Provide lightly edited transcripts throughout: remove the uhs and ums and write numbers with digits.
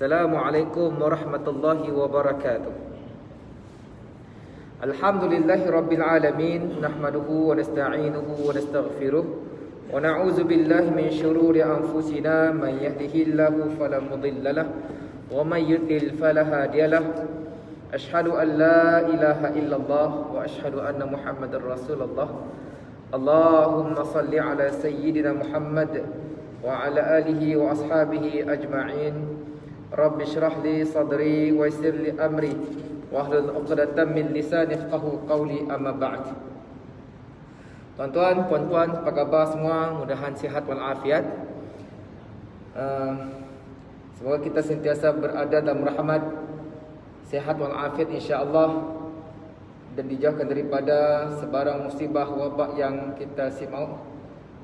Assalamualaikum warahmatullahi wabarakatuh. Alhamdulillahi rabbil alamin, nahmaduhu wa nasta'inuhu wa nastaghfiruh wa na'udzu billahi min shururi anfusina, man yahdihillahu fala mudilla lahu wa man yudlil fala hadiya lahu. Ashhadu an la ilaha illallah wa ashhadu anna Muhammadar Rasulullah. Allahumma salli ala sayyidina Muhammad wa ala alihi wa ashabihi ajma'in. Rabbi syrah li sadri wa yassir li amri wahlul 'uqdatam min lisani yafqahu qawli, amma ba'd. Tuan-tuan, puan-puan, apa khabar semua? Mudahan sihat wal afiat. Semoga kita sentiasa berada dalam rahmat, sihat wal afiat insya-Allah, dan dijauhkan daripada sebarang musibah wabak yang kita simau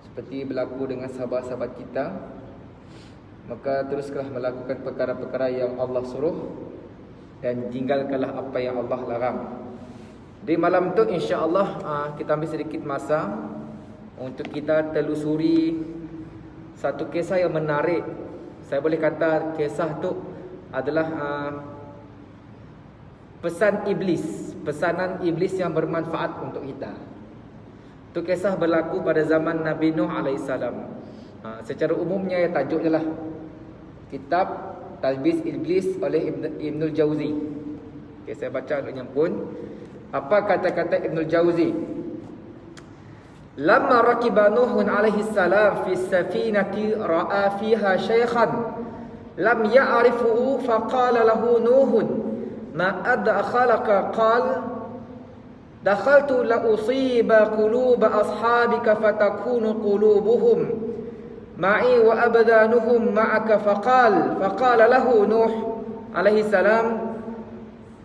seperti berlaku dengan sahabat-sahabat kita. Maka teruslah melakukan perkara-perkara yang Allah suruh dan tinggalkanlah apa yang Allah larang. Di malam tu insya-Allah kita ambil sedikit masa untuk kita telusuri satu kisah yang menarik. Saya boleh kata kisah tu adalah pesanan iblis yang bermanfaat untuk kita. Tu kisah berlaku pada zaman Nabi Nuh alaihissalam. Secara umumnya tajuk je lah, Kitab Talbis Iblis oleh Ibnul Jauzi. Okay, saya baca dulu pun. Apa kata-kata Ibnul Jauzi? Lamma rakiba Nuhun alaihi salam fi safinati ra'a fiha shaykhan lam ya'rifuhu faqala lahu Nuhun ma adkhalaka qala dakhaltu la usiba quluba ashabika fatakunu qulubuhum ma'i wa abdanuhum ma'aka faqala lahu Nuh alaihi salam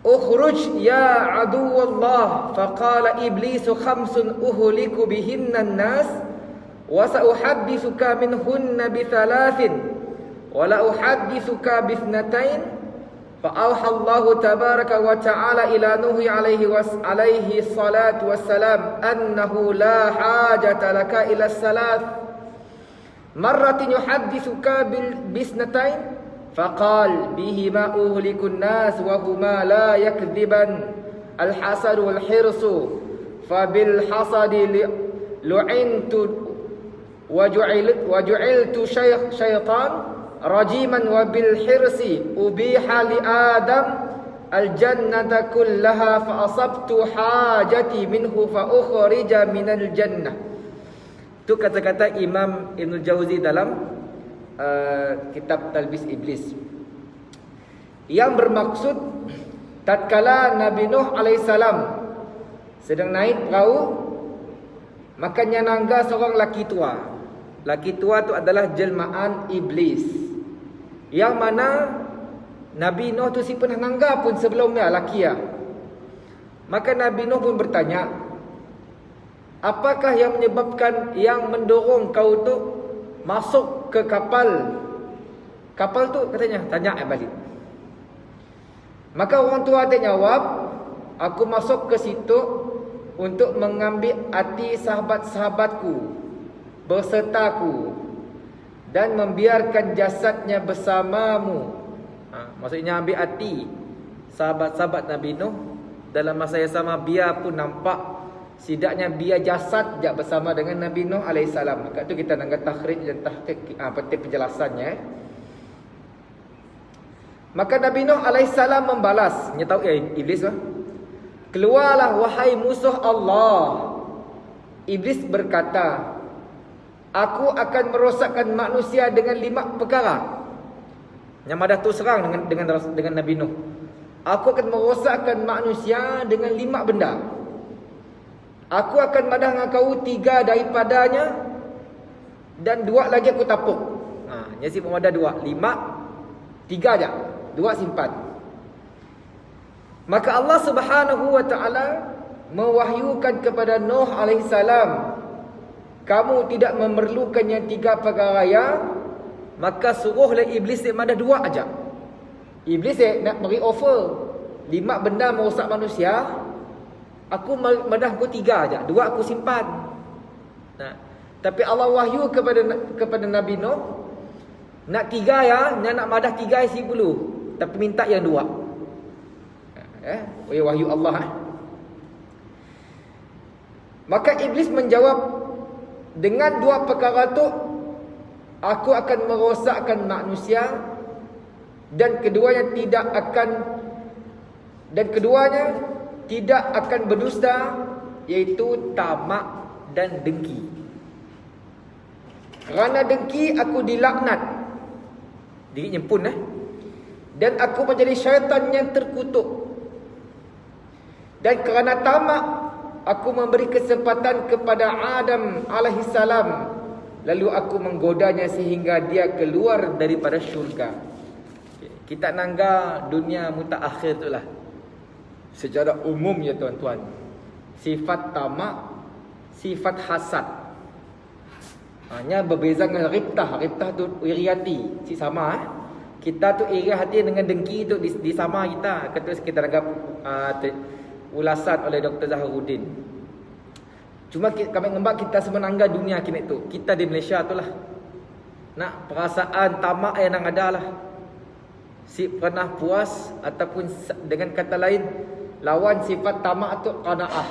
ukhruj ya aduwallah faqala iblisu khamsun uhliku bihinna an-nas wa sa'uhaddithuka minhunna bi thalathin wa la uhaddithuka bi ithnatain fa awha Allah tabaraka wa ta'ala ila Nuh alaihi salatu wassalam annahu la hajata laka ila salat marratin yuhaddithuka bil bisnatain faqal bihima uhlikun nas wa huma la yakdziban al hasad wal hirsu fa bil hasadi lu'intu wa ju'iltu syaitan rajiman wa bil hirsi ubiha li adam al jannata kullaha fa asabtu hajati minhu fa ukhrija minal jannah. Itu kata-kata Imam Ibnul Jauzi dalam kitab Talbis Iblis, yang bermaksud tatkala Nabi Nuh alaihissalam sedang naik perahu, maka nyanangga seorang laki tua. Laki tua itu adalah jelmaan iblis, yang mana Nabi Nuh tu si pernah nangga pun sebelumnya laki ya. Maka Nabi Nuh pun bertanya, apakah yang menyebabkan, yang mendorong kau tu masuk ke kapal? Kapal tu katanya, tanya balik. Maka orang tua dia jawab, aku masuk ke situ untuk mengambil hati sahabat-sahabatku bersertaku dan membiarkan jasadnya bersamamu. Maksudnya ambil hati sahabat-sahabat Nabi Nuh dalam masa yang sama, biar pun nampak sidaknya biar jasad jak bersama dengan Nabi Nuh alaihissalam. Kat tu kita nak takhrij dan tahqiq penting penjelasannya. Maka Nabi Nuh alaihissalam membalas, tahu iblis lah. Keluarlah wahai musuh Allah. Iblis berkata, aku akan merosakkan manusia dengan 5 perkara. Yang madah tu serang dengan Nabi Nuh. Aku akan merosakkan manusia dengan 5 benda. Aku akan madah dengan kau 3 daripadanya, dan 2 lagi aku tapuk. Jadi ada 2, 5, 3 aja, 2 simpan. Maka Allah Subhanahu wa taala mewahyukan kepada Nuh alaihissalam, kamu tidak memerlukan yang 3 perkara ya, maka suruhlah iblis dia madah 2 aja. Iblis nak beri offer 5 benda merosak manusia. Aku madah aku 3 aja, 2 aku simpan. Tapi Allah wahyu kepada Nabi Nuh, Nak 3 ya, nak madah 3 isi bulu, tapi minta yang 2. Wahyu Allah. Maka iblis menjawab, dengan 2 perkara tu aku akan merosakkan manusia, dan keduanya tidak akan berdusta, iaitu tamak dan dengki. Kerana dengki aku dilaknat, diri nyempun dan aku menjadi syaitan yang terkutuk. Dan kerana tamak aku memberi kesempatan kepada Adam alaihissalam, lalu aku menggodanya sehingga dia keluar daripada syurga. Kita nangga dunia mutaakhir itulah. Secara umum ya tuan-tuan, sifat tamak, sifat hasad, hanya berbeza dengan ribtah. Ribtah tu iri hati, si sama. Kita tu iri hati dengan dengki tu di sama kita. Kata kita anggap ulasan oleh Dr. Zaharuddin. Cuma kami ngembak kita semenangga dunia kini tu. Kita di Malaysia tu lah. Nak perasaan tamak yang ada lah. Si pernah puas, ataupun dengan kata lain, lawan sifat tamak tu qanaah.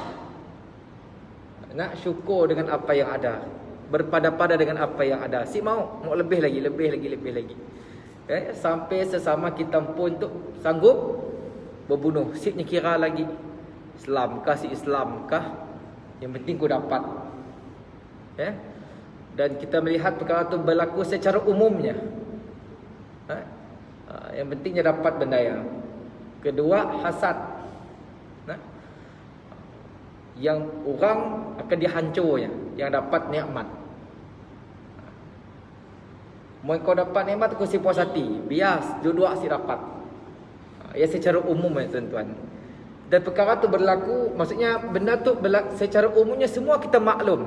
Nak syukur dengan apa yang ada, berpada-pada dengan apa yang ada. Si mau lebih lagi. Sampai sesama kita pun tu sanggup berbunuh. Si ni kira lagi Islamkah, si Islamkah, yang penting ku dapat. Dan kita melihat perkara itu berlaku secara umumnya. Yang pentingnya dapat benda yang. Kedua, hasad. Yang orang akan dihancurnya, yang dapat nikmat. Mau kau dapat nikmat, kau si puas hati, bias, dua-dua si dapat. Ya secara umum ya tuan-tuan. Dan perkara tu berlaku, maksudnya benda tu berlaku secara umumnya semua kita maklum.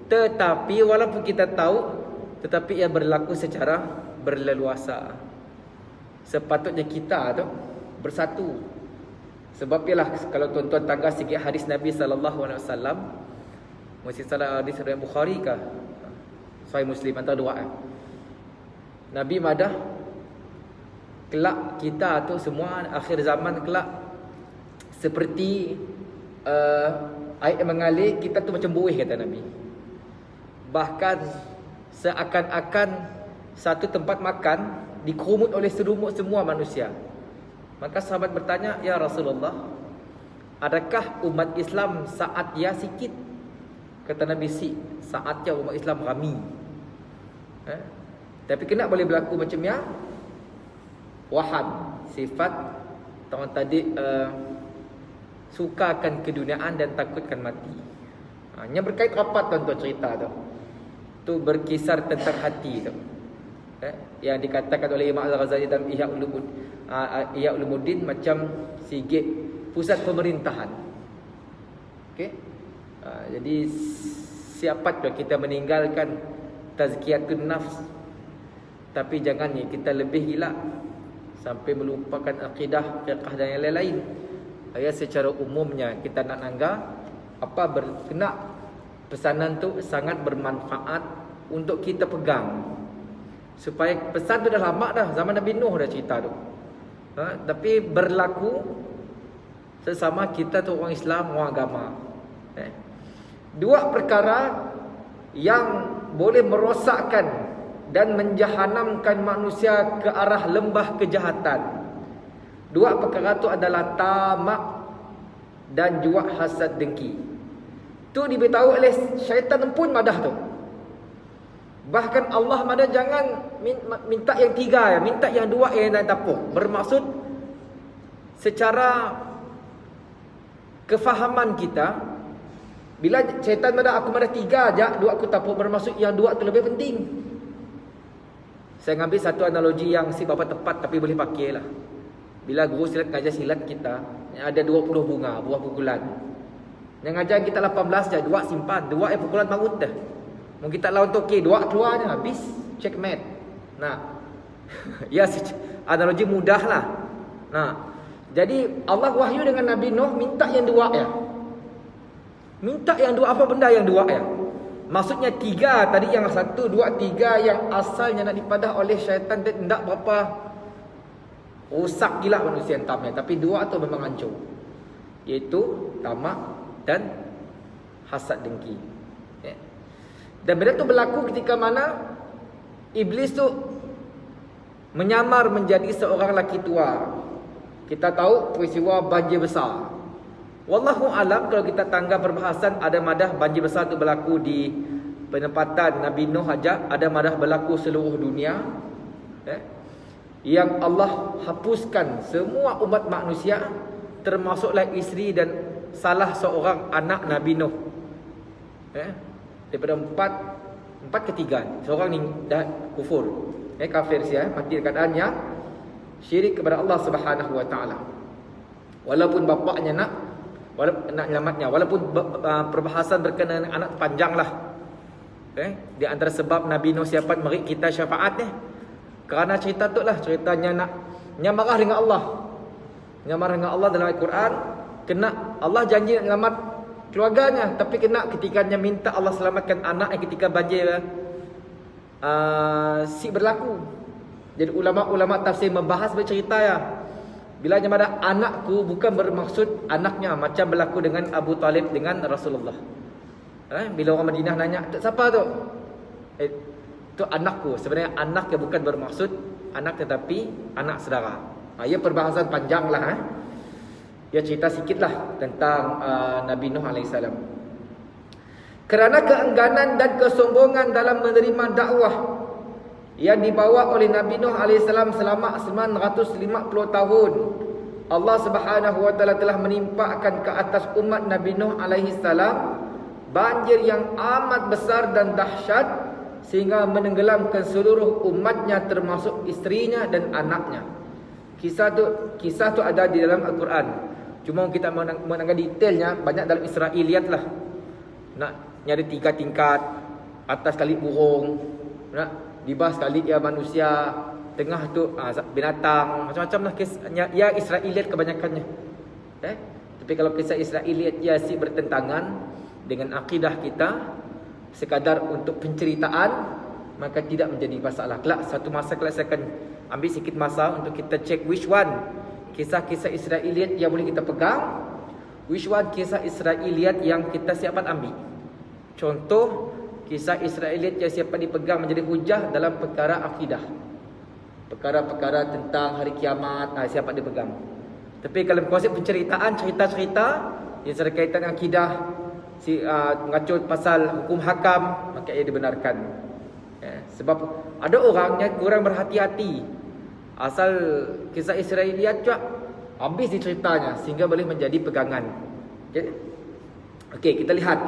Tetapi walaupun kita tahu, tetapi ia berlaku secara berleluasa. Sepatutnya kita tu bersatu. Sebab ialah kalau tuan-tuan tangga sikit hadis Nabi SAW, mesti salah hadis riwayat Bukhari kah? Sahih Muslim antara dua. Nabi madah kelak kita tu semua akhir zaman kelak seperti air mengalir, kita tu macam buih kata Nabi. Bahkan seakan-akan satu tempat makan dikerumut oleh semua manusia. Maka sahabat bertanya, ya Rasulullah, adakah umat Islam saat ya sikit? Kata Nabi, saatnya umat Islam ramai. Tapi kena boleh berlaku macam ya wahan, sifat tahun tadi sukakan keduniaan dan takutkan mati. Yang berkait rapat tuan-tuan cerita tu. Tu berkisar tentang hati tu. Yang dikatakan oleh Imam Al-Ghazali dalam Ihya Ulumuddin macam sigit pusat pemerintahan. Okey. Jadi siapa tu kita meninggalkan tazkiyatun nafs, tapi jangan ni kita lebih gila sampai melupakan akidah, fiqh dan yang lain-lain. Secara umumnya kita nak nangga apa berkena pesanan tu sangat bermanfaat untuk kita pegang. Supaya pesan tu dah lama dah, zaman Nabi Nuh dah cerita tu. Tapi berlaku sesama kita tu orang Islam, orang agama. Dua perkara yang boleh merosakkan dan menjahanamkan manusia ke arah lembah kejahatan. Dua perkara tu adalah tamak dan juga hasad dengki. Tu diberitahu oleh syaitan pun madah tu. Bahkan Allah madah jangan minta yang 3 ya, minta yang 2 yang tak tapuk. Bermaksud secara kefahaman kita, bila syaitan madah aku madah 3 aja, 2 aku tapuk, bermaksud yang 2 tu lebih penting. Saya ngambil satu analogi yang si bapa tepat tapi boleh pakai lah. Bila guru silat ngajar silat kita, ada 20 bunga, buah pukulan. Yang ngajar kita 18 je, 2 simpan, 2 pukulan marut dah. Mungkin kita lawan toke, 2 keluarnya, habis, checkmate. Nah, ya analogi mudah lah. Nah, jadi Allah wahyu dengan Nabi Nuh minta yang 2 ya. Minta yang 2, apa benda yang 2 ya? Maksudnya 3 tadi, yang 1, 2, 3 yang asalnya nak dipadah oleh syaitan dia tidak berapa rosak gila manusia entamnya, tapi 2 tu memang hancur, iaitu tamak dan hasad dengki. Dan benda tu berlaku ketika mana iblis tu menyamar menjadi seorang lelaki tua. Kita tahu peristiwa banjir besar. Wallahu alam, kalau kita tangga perbahasan, ada madah banjir besar tu berlaku di penempatan Nabi Nuh aja, ada madah berlaku seluruh dunia. Yang Allah hapuskan semua umat manusia, termasuklah isteri dan salah seorang anak Nabi Nuh. Daripada 4 ke 3, seorang ni dah kufur, kafir sia, mati keadaan yang syirik kepada Allah Subhanahu wa taala. Walaupun bapaknya nak nyelamatnya, walaupun perbahasan berkenaan anak panjanglah. Di antara sebab Nabi Nuh siapa mari kita syafaat ni, kerana cerita tu lah, ceritanya nak marah dengan Allah. Marah dengan Allah dalam Al-Quran, kena Allah janji nak selamat keluarganya, tapi kena ketikanya minta Allah selamatkan anak ketika banjir si berlaku. Jadi ulama-ulama tafsir membahas bercerita ya, bila ada anakku bukan bermaksud anaknya macam berlaku dengan Abu Talib dengan Rasulullah. Bila orang Madinah nanya, siapa tu? Tu anakku. Sebenarnya anak yang bukan bermaksud anak, tetapi anak saudara. Ia perbahasan panjang lah. Dia cerita sikit lah tentang Nabi Nuh AS. Kerana keengganan dan kesombongan dalam menerima dakwah yang dibawa oleh Nabi Nuh AS selama 950 tahun, Allah Subhanahu wa taala telah menimpakan ke atas umat Nabi Nuh AS banjir yang amat besar dan dahsyat, sehingga menenggelamkan seluruh umatnya termasuk isterinya dan anaknya. Kisah tu ada di dalam Al-Quran. Cuma kita menangkan detailnya banyak dalam Israiliyat lah. Nak nyari 3 tingkat, atas kali burung, nak di bawah sekali ya manusia, tengah tu binatang, macam-macam lah kisahnya. Ya Israiliyat kebanyakannya. Tapi kalau kisah Israiliyat ya si bertentangan dengan akidah kita, sekadar untuk penceritaan, maka tidak menjadi masalah. Kelak satu masa saya akan ambil sikit masa untuk kita cek which one kisah-kisah Israiliyat yang boleh kita pegang, which one kisah Israiliyat yang kita siapat ambil. Contoh kisah Israiliyat yang siapat dipegang menjadi hujah dalam perkara akidah, perkara-perkara tentang hari kiamat, siapat dipegang. Tapi kalau konsep penceritaan, cerita-cerita yang berkaitan dengan akidah, mengacu pasal hukum hakam, maka ia dibenarkan. Sebab ada orang yang kurang berhati-hati, asal kisah Israiliyat juga habis diceritanya sehingga boleh menjadi pegangan. Okey, kita lihat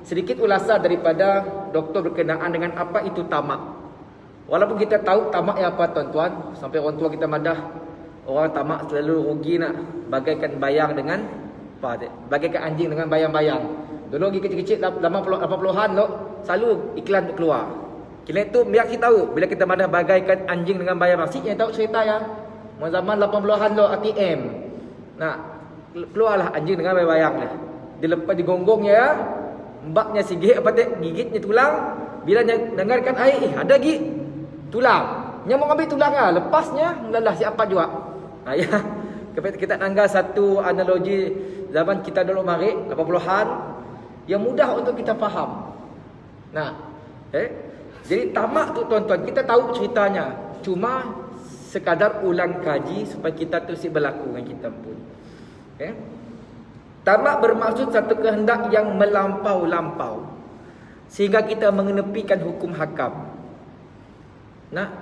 sedikit ulasan daripada doktor berkenaan dengan apa itu tamak. Walaupun kita tahu tamak yang apa tuan-tuan, sampai orang tua kita madah orang tamak selalu rugi nak bagaikan bayang dengan bagaikan anjing dengan bayang-bayang. Dulu lagi kecil-kecil 80-an lo selalu iklan keluar. Iklan itu biar kita tahu bila kita madah bagaikan anjing dengan bayang. Maksudnya tahu cerita ya. Zaman 80-an lo ATM. Nah, keluarlah anjing dengan bayang-bayang dia. Dilepas digonggong ya. Mbaknya sigit apa tak gigitnya tulang. Bila dengarkan air, ada gigit tulang. Nya mau ambil tulang ah, lepasnya mulalah siapa juga. Ya. Kita anggap satu analogi zaman kita dulu mari 80-an yang mudah untuk kita faham. Nah, jadi tamak tu tuan-tuan, kita tahu ceritanya, cuma sekadar ulang kaji supaya kita tu si berlaku dengan kita pun. Tamak bermaksud satu kehendak yang melampau-lampau sehingga kita mengenepikan hukum hakam. Nah,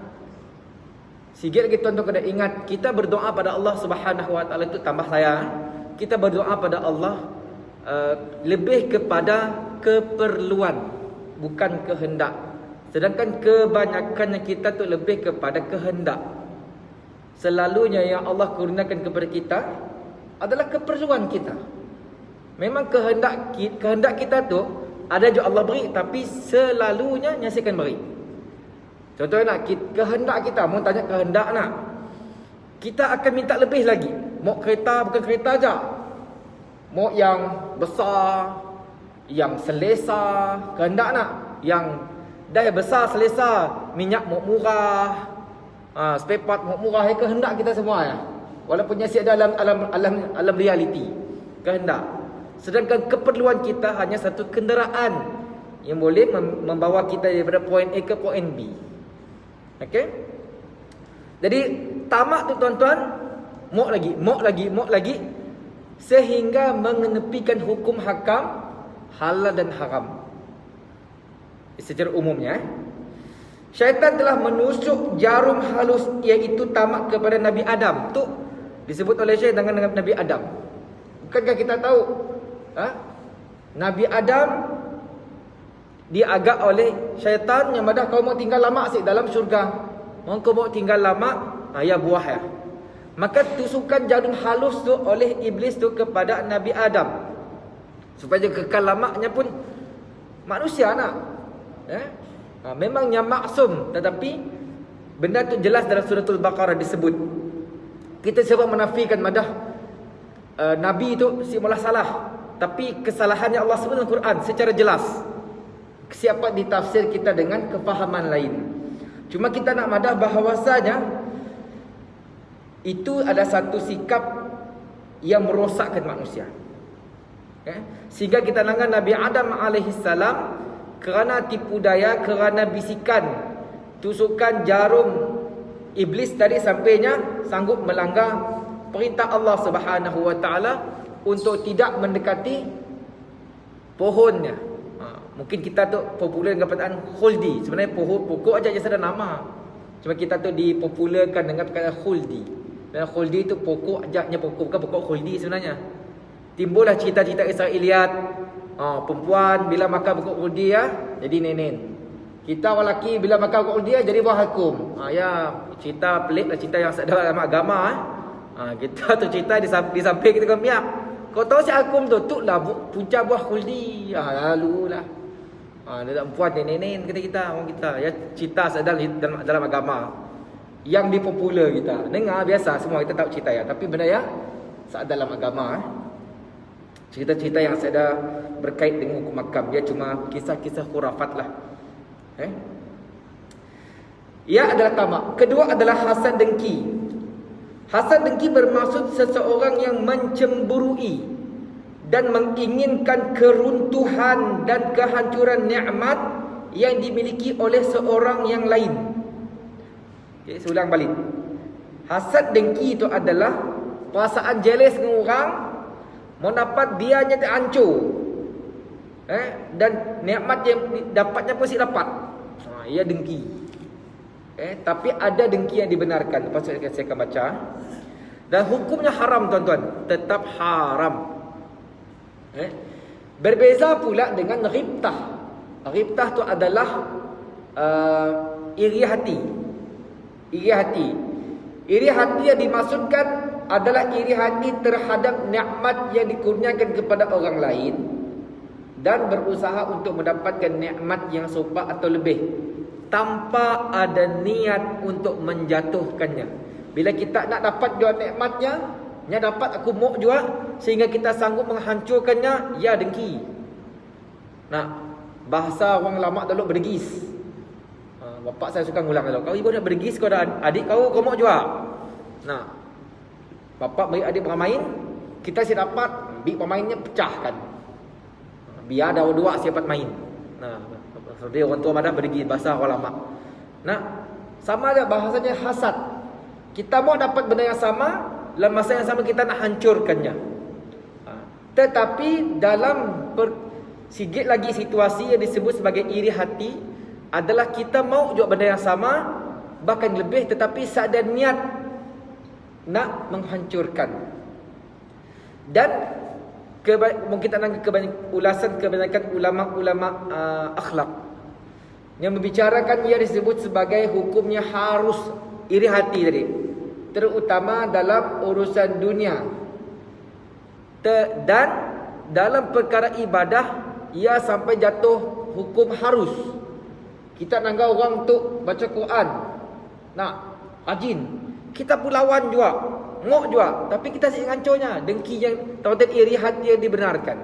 sikit lagi tuan-tuan kena ingat, kita berdoa pada Allah Subhanahu wa taala itu tambah saya. Kita berdoa pada Allah lebih kepada keperluan, bukan kehendak. Sedangkan kebanyakan kita tu lebih kepada kehendak. Selalunya yang Allah kurniakan kepada kita adalah keperluan kita. Memang kehendak kita tu ada juga Allah beri, tapi selalunya nyasikan beri. Contohnya nak kehendak kita, mau tanya kehendak nak, kita akan minta lebih lagi. Mau kereta bukan kereta aja, mau yang besar, yang selesa, kehendak nak yang dah besar selesa, minyak murah, spare part murah, kehendak kita semua ya. Walaupun nyasi ada alam realiti, kehendak. Sedangkan keperluan kita hanya satu kenderaan yang boleh membawa kita daripada point A ke point B. Okey? Jadi tamak tu tuan-tuan, mok lagi sehingga mengenepikan hukum hakam halal dan haram. Secara umumnya, syaitan telah menusuk jarum halus, iaitu tamak kepada Nabi Adam. Tu disebut oleh syaitan dengan Nabi Adam. Bukankah kita tahu Nabi Adam diagak oleh syaitan yang madah kau mau tinggal lama asyik dalam syurga. Kau mau tinggal lama, ya buah ya. Maka tusukan jarum halus tu oleh iblis tu kepada Nabi Adam, supaya kekal lamanya pun manusia nak. Memangnya maksum, tetapi benda tu jelas dalam suratul Baqarah disebut. Kita sebab menafikan madah Nabi itu si malah salah, tapi kesalahannya Allah sebut dalam Quran secara jelas. Siapa ditafsir kita dengan kefahaman lain. Cuma kita nak madah bahawasanya itu ada satu sikap yang merosakkan manusia. Sehingga kita nangan Nabi Adam alaihissalam kerana tipu daya, kerana bisikan, tusukan jarum iblis tadi sampainya sanggup melanggar perintah Allah Subhanahu wa taala untuk tidak mendekati pohonnya. Mungkin kita tu popular dengan perkataan khuldi. Sebenarnya pokok aja ada nama. Cuma kita tu dipopularkan dengan perkataan khuldi. Dan khuldi tu pokok ajaknya pokok, bukan pokok khuldi sebenarnya. Timbullah cerita-cerita Israiliyat. Perempuan bila makan pokok khuldi ya, jadi nenen. Kita orang lelaki bila makan pokok khuldi ya, jadi buah hakum. Ya, cerita pelik lah, cerita yang dalam agama. Kita tu cerita di samping kita kemiak. Kau tahu si hakum tu lah punca buah khuldi. Lalu lah. Dia tak puas nenen kata kita, orang kita. Ya, cerita dalam agama yang dipopular kita. Dengar biasa semua kita tahu cerita ya, tapi benda ya dalam agama cerita-cerita yang ada berkait dengan hukum makam, dia cuma kisah-kisah khurafat lah. Ia adalah tamak. Kedua adalah hasad dengki. Hasad dengki bermaksud seseorang yang mencemburui dan menginginkan keruntuhan dan kehancuran nikmat yang dimiliki oleh seorang yang lain. Okay, saya ulang balik. Hasad dengki itu adalah perasaan jealous dengan orang, mau dapat dia nya terhancur. Dan nikmat yang dapatnya pun si dapat. Ia dengki. Tapi ada dengki yang dibenarkan. Lepas itu saya akan baca. Dan hukumnya haram tuan-tuan, tetap haram. Berbeza pula dengan ghibtah. Ghibtah itu adalah iri hati. Iri hati. Iri hati yang dimaksudkan adalah iri hati terhadap nikmat yang dikurniakan kepada orang lain dan berusaha untuk mendapatkan nikmat yang serupa atau lebih tanpa ada niat untuk menjatuhkannya. Bila kita nak dapat jua nikmatnya, nya dapat aku mau jua, sehingga kita sanggup menghancurkannya, ya dengki. Nah, bahasa orang lama dulu berdegis. Bapak saya suka ngulang dulu. Kau ibu nak berdegis, kau ada adik kau mau jua. Nah, bapak beri adik bermain, kita si dapat, big pemainnya pecahkan. Biar ada dua siapa main. Nah, dia orang tua madah berdegis, bahasa orang lama. Nah, sama aja bahasanya hasad. Kita mau dapat benda yang sama, dalam masa yang sama kita nak hancurkannya. Tetapi dalam sikit lagi situasi yang disebut sebagai iri hati adalah kita mau juga benda yang sama, bahkan lebih, tetapi seada niat nak menghancurkan. Dan mungkin kita nak kebanyakan ulama-ulama akhlak yang membicarakan ia disebut sebagai hukumnya harus iri hati tadi, terutama dalam urusan dunia. Dan dalam perkara ibadah ia sampai jatuh hukum harus. Kita nanggah orang untuk baca Quran, nak rajin, kita pun lawan juga, ngok juga, tapi kita sih ngancurnya dengki yang tawatir iri hati yang dibenarkan.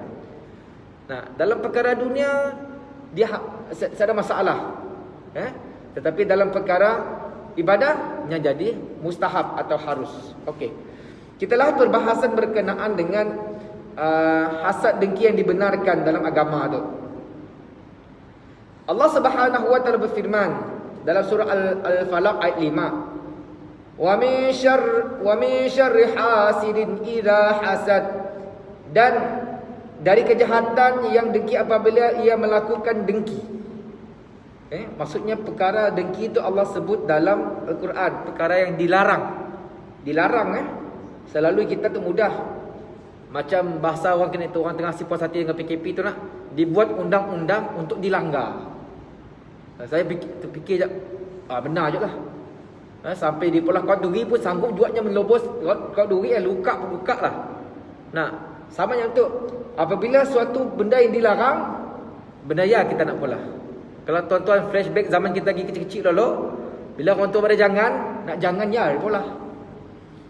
Nah, dalam perkara dunia dia ada masalah. Tetapi dalam perkara ibadahnya jadi mustahab atau harus. Okey. Kita lah perbahasan berkenaan dengan hasad dengki yang dibenarkan dalam agama tu. Allah Subhanahu wa taala berfirman dalam surah Al-Falaq ayat 5. Wa min syarri hasidin idza hasad. Dan dari kejahatan yang dengki apabila ia melakukan dengki. Maksudnya perkara dengki itu Allah sebut dalam Al-Quran, perkara yang dilarang. Dilarang selalu kita tu mudah. Macam bahasa orang kena tu, orang tengah puas hati dengan PKP tu nak dibuat undang-undang untuk dilanggar. Saya terfikir je, benar je lah. Sampai di Pulau Kau Duri pun sanggup juatnya melobos Kau Duri, luka pun buka lah. Nah, sama yang tu, apabila suatu benda yang dilarang, benda ya kita nak pula. Kalau tuan-tuan flashback zaman kita lagi kecil-kecil dulu, bila orang tua pada jangan, nak jangan ya pula.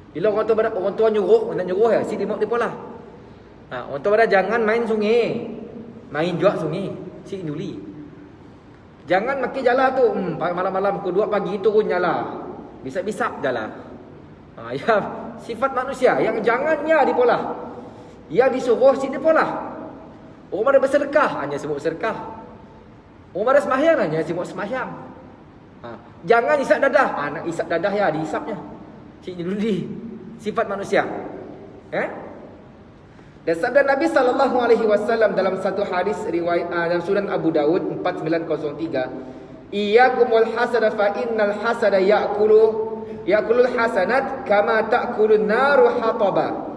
Bila orang tua nyuruh, nak nyuruh ya, si dimok dia pula. Orang tua pada jangan main sungai. Main juga sungai, si induli. Jangan makin jalan tu, malam-malam pukul 2 pagi turun jalan. Bisa-bisa jalan. Ya, sifat manusia yang jangannya di pola. Yang disuruh sini pola. Orang ada bersedekah, hanya sebut bersedekah. Orang ada sembahyang, hanya sebut sembahyang. Jangan isap dadah. Nak isap dadah ya, diisapnya. Cik dulu sifat manusia. Dan sabda Nabi SAW dalam satu hadis riwayat dalam Sunan Abu Dawud 4903, iyyakumul hasada fa innal hasada ya'kulul hasanat kama ta'kulun naru hataba.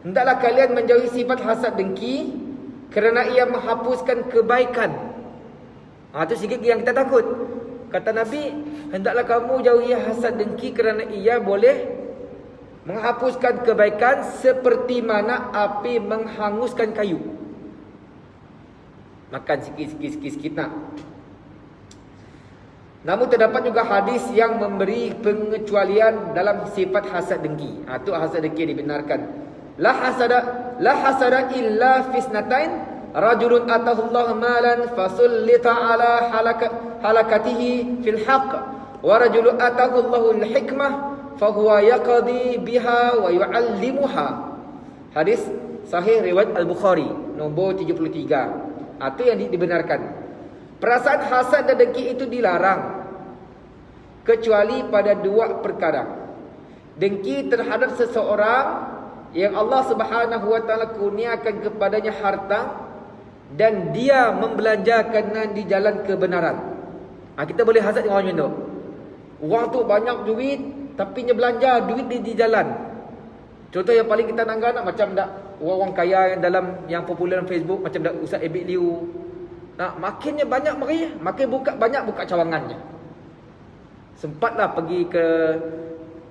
Hendaklah kalian menjauhi sifat hasad dengki kerana ia menghapuskan kebaikan. Itu sikit yang kita takut. Kata Nabi, hendaklah kamu jauhi hasad dengki kerana ia boleh menghapuskan kebaikan seperti mana api menghanguskan kayu. Makan sikit-sikit nak. Namun terdapat juga hadis yang memberi pengecualian dalam sifat hasad dengki. Itu hasad dengki dibenarkan. La hasada illa fisnatain, rajulun atahu Allah malan fasullita ala halakatihi fil haqq, wa rajulun atahu Allahul hikmah fahuwa yaqdi biha wa yu'allimuha. Hadis sahih riwayat Al-Bukhari nombor 73. Itu yang dibenarkan. Perasaan hasad dan dengki itu dilarang kecuali pada dua perkara. Dengki terhadap seseorang yang Allah Subhanahu wa taala kurniakan kepadanya harta dan dia membelanjakannya di jalan kebenaran. Kita boleh hasad dengan orang macam tu. Orang tu banyak duit tapi dia belanja duit di jalan. Contoh yang paling kita nanggap macam orang kaya yang dalam yang popular dalam Facebook, macam Ustaz Ebit Liu. Makinnya banyak meriah, makin banyak buka cawangannya. Sempatlah pergi ke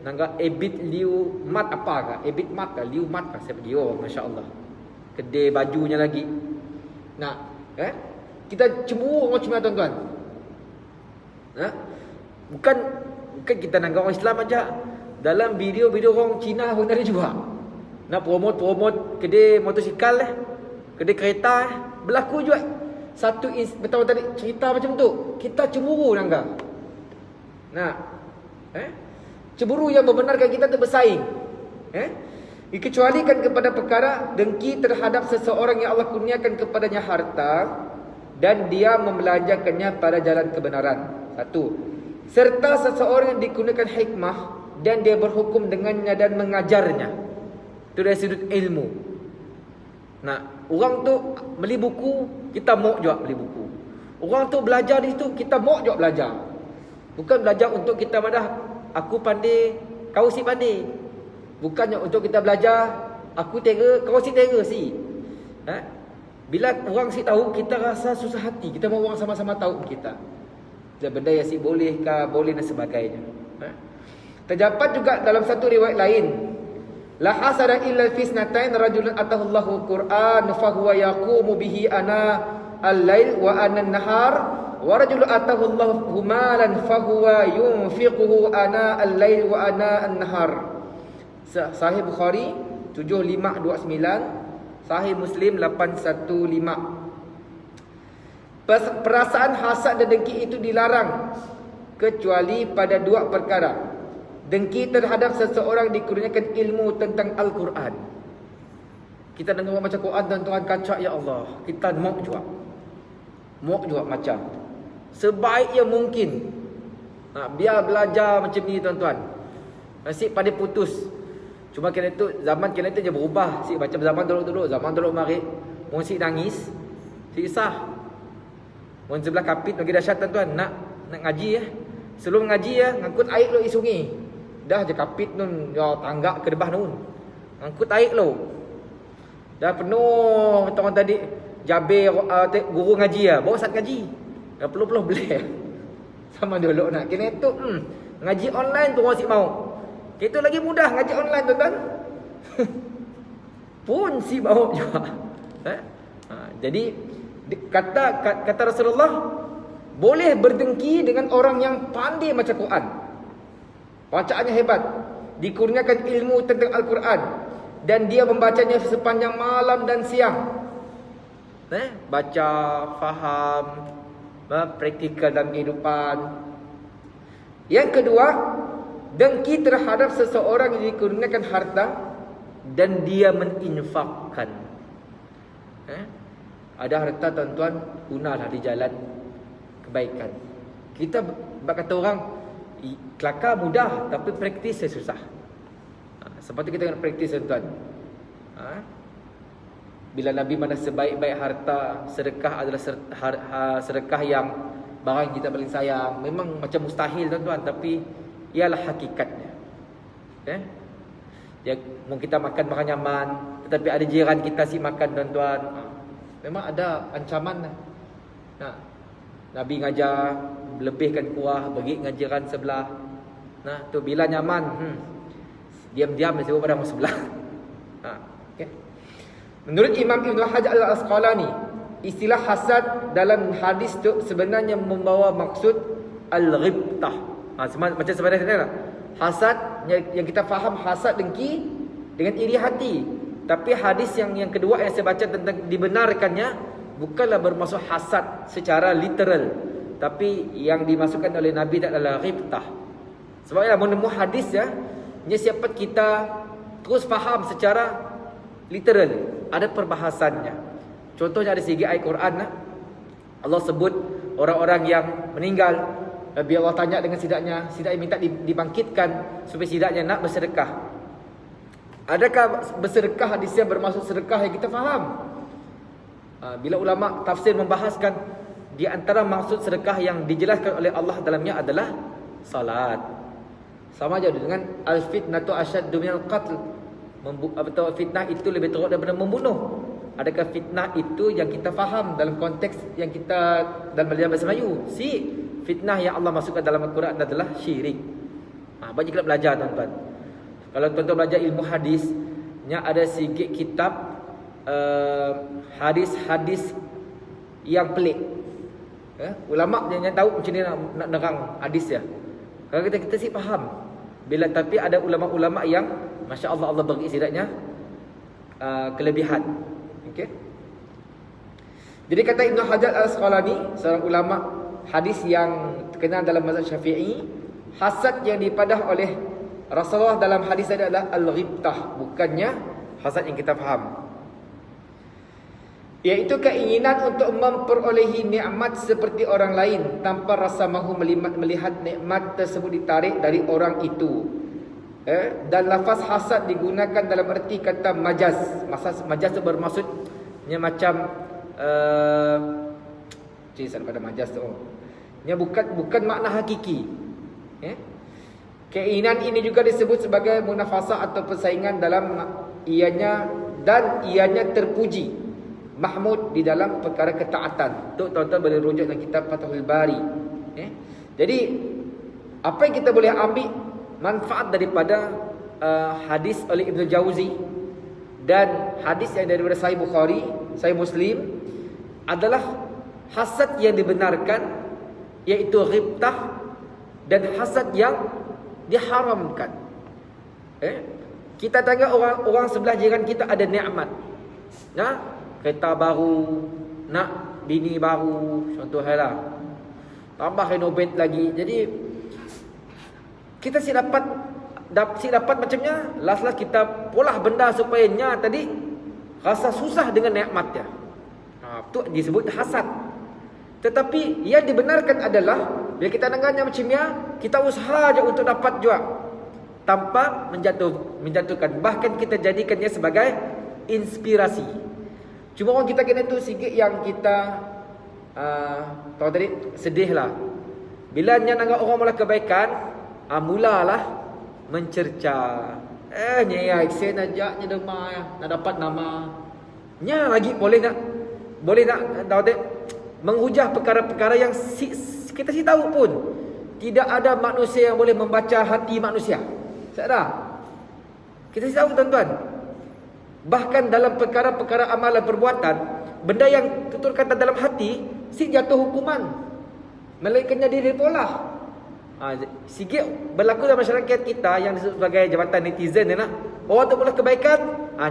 nanggap Ebit Liu Mat apa kah? Ebit Mat kah? Liu Mat kah? Saya pergi, masya-Allah. Kedai bajunya lagi. Kita cemburu orang Cina tuan-tuan. Bukan kita nanggap orang Islam aja. Dalam video-video orang Cina pun ada juga. Nak promote kedai motosikal kedai kereta berlaku juga. Satu betul tadi cerita macam tu. Kita cemburu nanggap. Cemburu yang membenarkan kita tu bersaing. Dikecualikan kepada perkara dengki terhadap seseorang yang Allah kurniakan kepadanya harta dan dia membelanjakannya pada jalan kebenaran. Satu. Serta seseorang yang digunakan hikmah dan dia berhukum dengannya dan mengajarnya. Itu dari sudut ilmu. Orang tu beli buku, kita mau juga beli buku. Orang tu belajar di situ, kita mau juga belajar. Bukan belajar untuk kita madah aku pandai, kau si pandai. Bukannya untuk kita belajar aku tera, kau si tera si. Bila orang si tahu, kita rasa susah hati. Kita mau orang sama-sama tahu kita. Benda yang si bolehkah, boleh dan sebagainya. Terdapat juga dalam satu riwayat lain, la hasada illa fisnatain rajulun atahu Allahu Qur'an fa huwa yaqumu bihi ana al-lail wa ana an-nahar wa rajulun atahu Allahu malan fa huwa yunfiquhu ana al-lail wa ana an-nahar. Sahih Bukhari 7529. Sahih Muslim 815. Perasaan hasad dan dengki itu dilarang kecuali pada dua perkara. Dengki terhadap seseorang dikurniakan ilmu tentang Al-Quran. Kita dengar orang macam Quran, tuan-tuan, kacak, ya Allah, kita mok juga macam sebaik yang mungkin. Biar belajar macam ni, tuan-tuan. Nasib pada putus. Cuma kena tu zaman kena tu je berubah. Si macam zaman dulu, zaman dulu mari mun si nangis, si sah. Mun sebelah kapit lagi dahsyat, tuan-tuan, nak ngaji Sebelum ngaji ngangkut air lo di sungai. Dah je kapit nun ya tanggak ke debah nun. Ngangkut air lo. Dah penuh tuan tadi jabe guru ngaji bawa sat ngaji. Dah peluh-peluh boleh. Sama dulu nak kena tu ngaji online tu orang si mau. Kita lagi mudah ngaji online, tuan-tuan. Pun si mau juga. Jadi kata Rasulullah, boleh berdengki dengan orang yang pandai macam Quran. Bacaannya hebat, dikurniakan ilmu tentang Al-Quran, dan dia membacanya sepanjang malam dan siang. Baca, faham, praktikal dalam kehidupan. Yang kedua, dengki terhadap seseorang yang dikurniakan harta dan dia meninfakkan. Ada harta, tuan-tuan, gunalah di jalan kebaikan. Kita kata orang kelakar mudah, tapi praktis susah. Seperti kita kena praktis, tuan-tuan. Bila Nabi mana sebaik-baik harta, sedekah adalah sedekah yang barang kita paling sayang. Memang macam mustahil, tuan-tuan, tapi ialah hakikatnya. Ya, mau kita makan makan nyaman, tetapi ada jiran kita si makan, tuan-tuan. Memang ada ancaman. Nabi ngajar lebihkan kuah bagi ngajaran sebelah. Tu bila nyaman, diam-diam dia sebut pada orang sebelah. Okay. Menurut Imam Ibn Hajar Al-Asqalani, istilah hasad dalam hadis tu sebenarnya membawa maksud al-ghibtah. Macam sebenarnya hasad yang kita faham, hasad dengki dengan iri hati. Tapi hadis yang kedua yang saya baca tentang dibenarkannya bukanlah bermaksud hasad secara literal, tapi yang dimasukkan oleh Nabi adalah ghibtah. Sebab ia menemu hadis ni siapa kita terus faham secara literal, ada perbahasannya. Contohnya ada segi ayat Quran, Allah sebut orang-orang yang meninggal, Nabi Allah tanya dengan sidaknya minta dibangkitkan supaya sidaknya nak bersedekah. Adakah bersedekah hadisnya bermaksud sedekah yang kita faham? Bila ulama tafsir membahaskan, di antara maksud sedekah yang dijelaskan oleh Allah dalamnya adalah salat. Sama saja dengan al-fitnatu asyaddu minal qatl. Fitnah itu lebih teruk daripada membunuh. Adakah fitnah itu yang kita faham dalam konteks yang kita dalam bahasa Melayu? Si fitnah yang Allah masukkan dalam Al-Quran adalah syirik. Banyak kita belajar, tuan-tuan. Kalau tuan-tuan belajar ilmu hadisnya, ada sikit kitab hadis-hadis yang pelik. Ulama yang tahu macam ni nak nerang hadis Kalau kita sih faham. Tapi ada ulama-ulama yang Masya Allah, Allah bagi setidaknya kelebihan. Okay? Jadi kata Ibn Hajar Al-Asqalani, seorang ulama hadis yang terkenal dalam mazhab Syafi'i, hasad yang dipadah oleh Rasulullah dalam hadis adalah al-ghibtah, bukannya hasad yang kita faham, iaitu keinginan untuk memperolehi nikmat seperti orang lain tanpa rasa mahu melihat nikmat tersebut ditarik dari orang itu. Dan lafaz hasad digunakan dalam erti kata majaz. Majaz itu bermaksudnya macam pada majaz tu. Nya bukan makna hakiki. Keinginan ini juga disebut sebagai munafasah atau persaingan dalam ianya terpuji, mahmud di dalam perkara ketaatan. Tu tuan-tuan boleh rujuk dalam kitab Fathul Bari. Jadi apa yang kita boleh ambil manfaat daripada hadis oleh Ibnu Jauzi dan hadis yang daripada Sahih Bukhari, Sahih Muslim adalah hasad yang dibenarkan, iaitu ghibtah, dan hasad yang diharamkan. Kita tengok orang sebelah jiran kita ada nikmat, Ya, kereta baru, nak bini baru, contoh lah. Tambah renovate lagi. Jadi kita si dapat macamnya, last kita polah benda supaya nya tadi rasa susah dengan nikmat dia. Itu disebut hasad. Tetapi yang dibenarkan adalah bila kita dengarnya macamnya, kita usaha je untuk dapat juga tanpa menjatuhkan. Bahkan kita jadikannya sebagai inspirasi. Cuma orang kita kena tu sikit yang kita tahu tadi sedih lah. Bila nya nanggap orang mula kebaikan, mulalah mencerca. Nya aksen ajaknya demam nak dapat nama. Nya lagi boleh nak tahu tak menghujah perkara-perkara yang kita tahu pun tidak ada manusia yang boleh membaca hati manusia. Sedar? Kita tahu tuan-tuan. Bahkan dalam perkara-perkara amalan perbuatan, benda yang tutur kata dalam hati, jatuh hukuman. Melainkannya diri pola. Sikit berlaku dalam masyarakat kita yang disebut sebagai jabatan netizen ni nak. Orang tu mula kebaikan,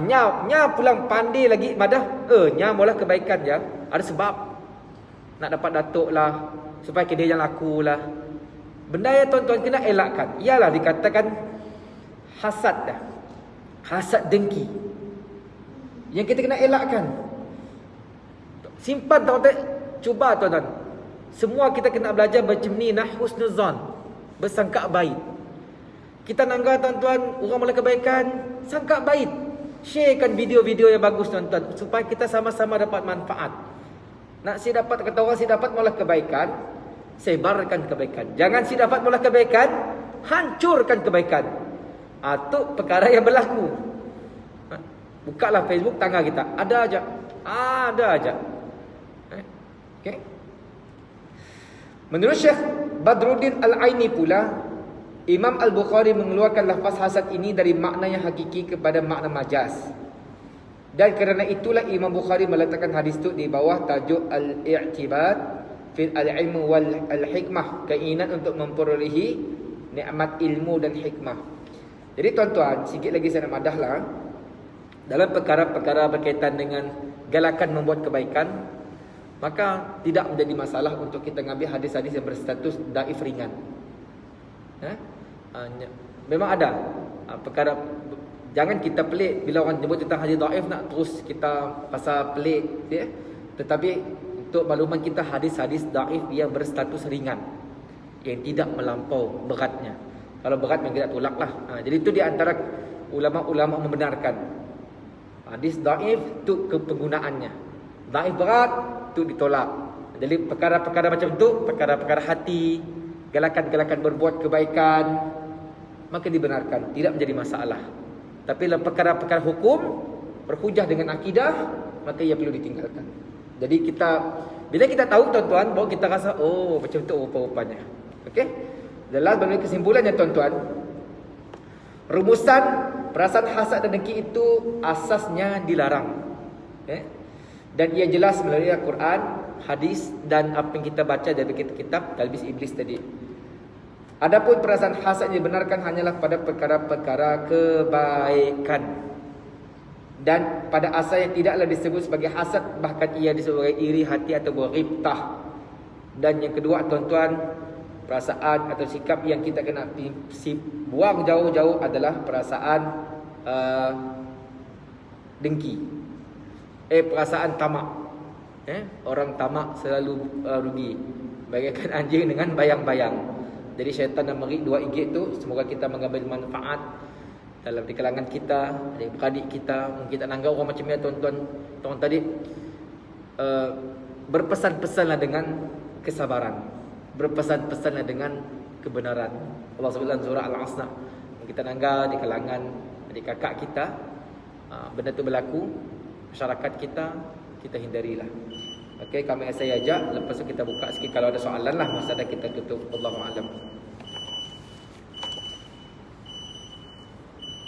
nya pulang pandai lagi madah. Nya mula kebaikan je. Ada sebab. Nak dapat datuk lah, supaya dia yang laku lah. Benda yang tuan-tuan kena elakkan. Ialah dikatakan hasad dah. Hasad dengki. Yang kita kena elakkan. Simpan tuan-tuan. Cuba tuan-tuan. Semua kita kena belajar macam ni nah, husnuzan. Bersangka baik. Kita nangga tuan-tuan, orang mula kebaikan, sangka baik. Sharekan video-video yang bagus tuan-tuan, supaya kita sama-sama dapat manfaat. Nak si dapat, kata orang si dapat mula kebaikan, sebarkan kebaikan. Jangan si dapat mula kebaikan, hancurkan kebaikan. Itu perkara yang berlaku. Bukalah Facebook tangga kita, ada aja. Ada aja. Okay. Menurut Syekh Badruddin Al-Aini pula, Imam Al-Bukhari mengeluarkan lafaz hasad ini dari makna yang hakiki kepada makna majaz. Dan kerana itulah Imam Bukhari meletakkan hadis itu di bawah tajuk Al-I'tibad fil al-ilm wal al-hikmah, keinginan untuk memperolehi nikmat ilmu dan hikmah. Jadi tuan-tuan, sikit lagi saya nak madah lah. Dalam perkara-perkara berkaitan dengan galakan membuat kebaikan, maka tidak menjadi masalah untuk kita mengambil hadis-hadis yang berstatus daif ringan. Memang ada perkara. Jangan kita pelik bila orang sebut tentang hadis daif nak terus kita pasal pelik ya? Tetapi untuk makluman kita, hadis-hadis daif yang berstatus ringan, yang tidak melampau beratnya. Kalau berat memang kita tolak lah. Jadi itu di antara ulama-ulama membenarkan hadis daif itu penggunaannya. Daif berat itu ditolak. Jadi perkara-perkara macam itu, perkara-perkara hati, galakan-galakan berbuat kebaikan, maka dibenarkan, tidak menjadi masalah. Tapi dalam perkara-perkara hukum, berhujah dengan akidah, maka ia perlu ditinggalkan. Jadi bila kita tahu tuan-tuan, baru kita rasa, oh macam tu rupa-rupanya. Okey? Jelas bagi kesimpulannya tuan-tuan, rumusan perasaan hasad dan dengki itu asasnya dilarang. Dan ia jelas melalui Al-Quran, hadis dan apa yang kita baca dari kitab Talbis Iblis tadi. Adapun perasaan hasad yang dibenarkan hanyalah pada perkara-perkara kebaikan. Dan pada asal yang tidaklah disebut sebagai hasad, bahkan ia disebut sebagai iri hati atau ghibtah. Dan yang kedua tuan-tuan, perasaan atau sikap yang kita kena buang jauh-jauh adalah perasaan dengki. Perasaan tamak. Orang tamak selalu rugi. Bagaikan anjing dengan bayang-bayang. Jadi syaitan dan merik dua igit tu, semoga kita mengambil manfaat dalam di kalangan kita, di beradik kita. Mungkin kita nanggau orang macam ni tuan-tuan tadi, berpesan-pesanlah dengan kesabaran, berpesan-pesanlah dengan kebenaran. Allah SWT dalam surah Al-Asna, kita nanggau di kalangan adik kakak kita, benda tu berlaku, masyarakat kita hindarilah. Okey, kami saya ajak, lepas tu kita buka sikit kalau ada soalan lah, masa dah kita tutup. Allahu a'lam.